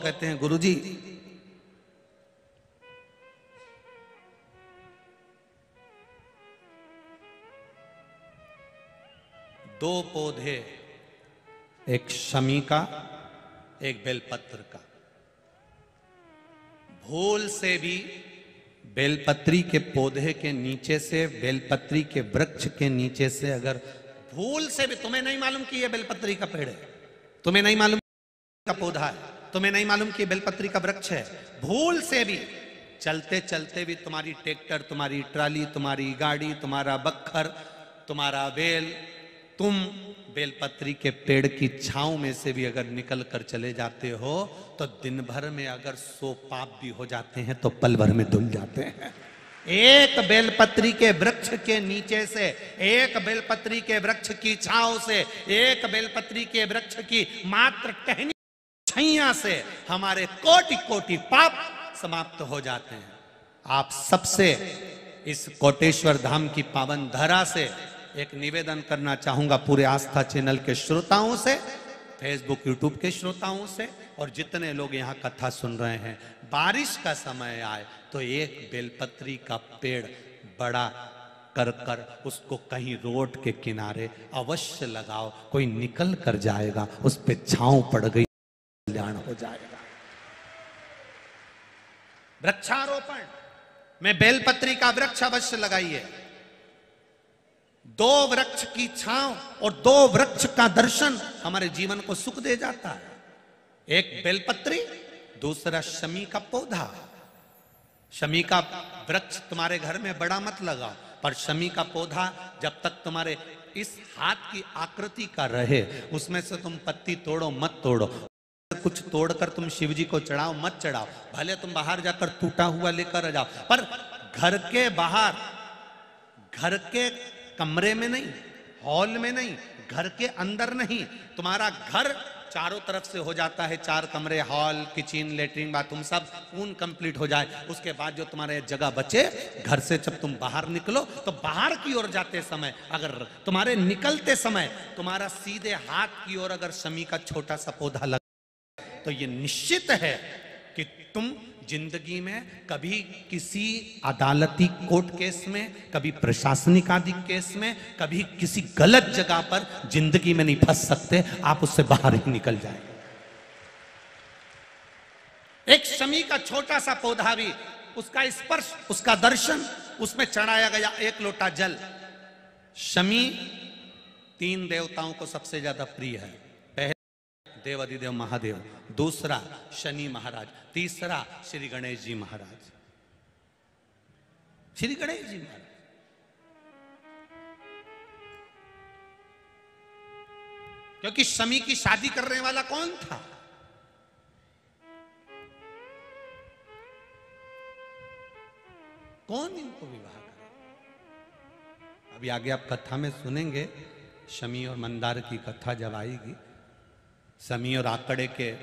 कहते हैं गुरुजी दो पौधे, एक शमी का एक बेलपत्र का, भूल से भी बेलपत्री के पौधे के नीचे से, बेलपत्री के वृक्ष के नीचे से अगर भूल से भी, तुम्हें नहीं मालूम कि यह बेलपत्री का पेड़ है, तुम्हें नहीं मालूम का पौधा है, तुम्हें नहीं मालूम कि बेलपत्री का वृक्ष है, भूल से भी चलते चलते भी तुम्हारी ट्रैक्टर, तुम्हारी ट्राली, तुम्हारी गाड़ी, तुम्हारा बक्खर, तुम्हारा बेल, तुम बेलपत्री के पेड़ की छांव में से भी अगर निकल कर चले जाते हो तो दिन भर में अगर 100 पाप भी हो जाते हैं तो पल भर में धुल जाते हैं। एक बेलपत्री के वृक्ष के नीचे से, एक बेलपत्री के वृक्ष की छांव से, एक बेलपत्री के वृक्ष की मात्र टहनी छैया से हमारे कोटि कोटि पाप समाप्त हो जाते हैं। आप सबसे इस कोटेश्वर धाम की पावन धरा से एक निवेदन करना चाहूंगा, पूरे आस्था चैनल के श्रोताओं से, फेसबुक यूट्यूब के श्रोताओं से, और जितने लोग यहाँ कथा सुन रहे हैं, बारिश का समय आए तो एक बेलपत्री का पेड़ बड़ा कर कर उसको कहीं रोड के किनारे अवश्य लगाओ, कोई निकल कर जाएगा, उस पे छांव पड़ गई, कल्याण हो जाएगा। वृक्षारोपण में बेलपत्री का वृक्ष अवश्य लगाइए। 2 वृक्ष की छांव और 2 वृक्ष का दर्शन हमारे जीवन को सुख दे जाता है। एक बेलपत्री, दूसरा शमी का पौधा। शमी का वृक्ष तुम्हारे घर में बड़ा मत लगाओ, पर शमी का पौधा जब तक तुम्हारे इस हाथ की आकृति का रहे, उसमें से तुम पत्ती तोड़ो मत तोड़ो, कुछ तोड़कर तुम शिव जी को चढ़ाओ मत चढ़ाओ, भले तुम बाहर जाकर टूटा हुआ लेकर आ जाओ, पर घर के बाहर, घर के कमरे में नहीं, हॉल में नहीं, घर के अंदर नहीं, तुम्हारा घर चारों तरफ से हो जाता है, 4 कमरे, हॉल, किचन, लेटरिन, बाथरूम सब पूर्ण कंप्लीट हो जाए, उसके बाद जो तुम्हारे जगह बचे, घर से जब तुम बाहर निकलो तो बाहर की ओर जाते समय, अगर तुम्हारे निकलते समय तुम्हारा सीधे हाथ की ओर अगर शमी का छोटा सा पौधा लगा तो ये निश्चित है कि तुम जिंदगी में कभी किसी अदालती कोर्ट केस में, कभी प्रशासनिक आदि केस में, कभी किसी गलत जगह पर जिंदगी में नहीं फंस सकते, आप उससे बाहर ही निकल जाए। एक शमी का छोटा सा पौधा भी, उसका स्पर्श, उसका दर्शन, उसमें चढ़ाया गया 1 लोटा जल। शमी 3 देवताओं को सबसे ज्यादा प्रिय है। देव अधिदेव महादेव, दूसरा शनि महाराज, तीसरा श्री गणेश जी महाराज। श्री गणेश जी महाराज क्योंकि शमी की शादी करने वाला कौन था? कौन इनको विवाह करे? अभी आगे आप कथा में सुनेंगे, शमी और मंदार की कथा जब आएगी, शमी और आकड़े के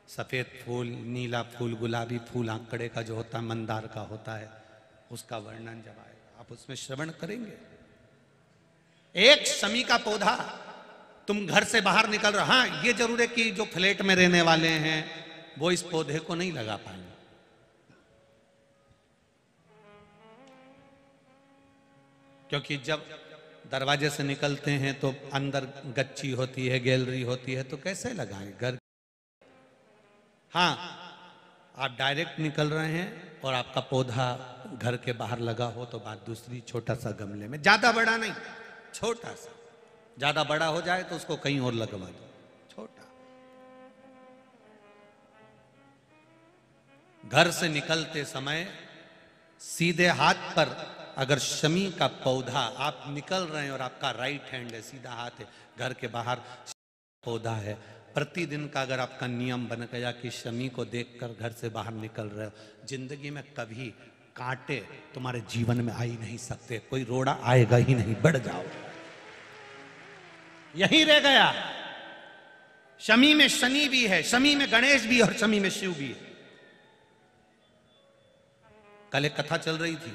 सफेद फूल, नीला फूल, गुलाबी फूल आकड़े का जो होता है, मंदार का होता है, उसका वर्णन जब आएगा आप उसमें श्रवण करेंगे। एक शमी का पौधा, तुम घर से बाहर निकल रहे, हाँ ये जरूर है कि जो फ्लैट में रहने वाले हैं वो इस पौधे को नहीं लगा पाएंगे, क्योंकि जब दरवाजे से निकलते हैं तो अंदर गच्ची होती है, गैलरी होती है, तो कैसे लगाएं घर? हाँ, आप डायरेक्ट निकल रहे हैं और आपका पौधा घर के बाहर लगा हो तो बात दूसरी, छोटा सा गमले में, ज्यादा बड़ा नहीं, छोटा सा। ज्यादा बड़ा हो जाए तो उसको कहीं और लगवा दो, छोटा। घर से निकलते समय सीधे हाथ पर अगर शमी का पौधा, आप निकल रहे हैं और आपका राइट हैंड है, सीधा हाथ है, घर के बाहर पौधा है, प्रतिदिन का अगर आपका नियम बन गया कि शमी को देखकर घर से बाहर निकल रहे हो, जिंदगी में कभी कांटे तुम्हारे जीवन में आ ही नहीं सकते, कोई रोड़ा आएगा ही नहीं, बढ़ जाओ। यही रह गया। शमी में शनि भी है, शमी में गणेश भी और शमी में शिव भी है। कल एक कथा चल रही थी,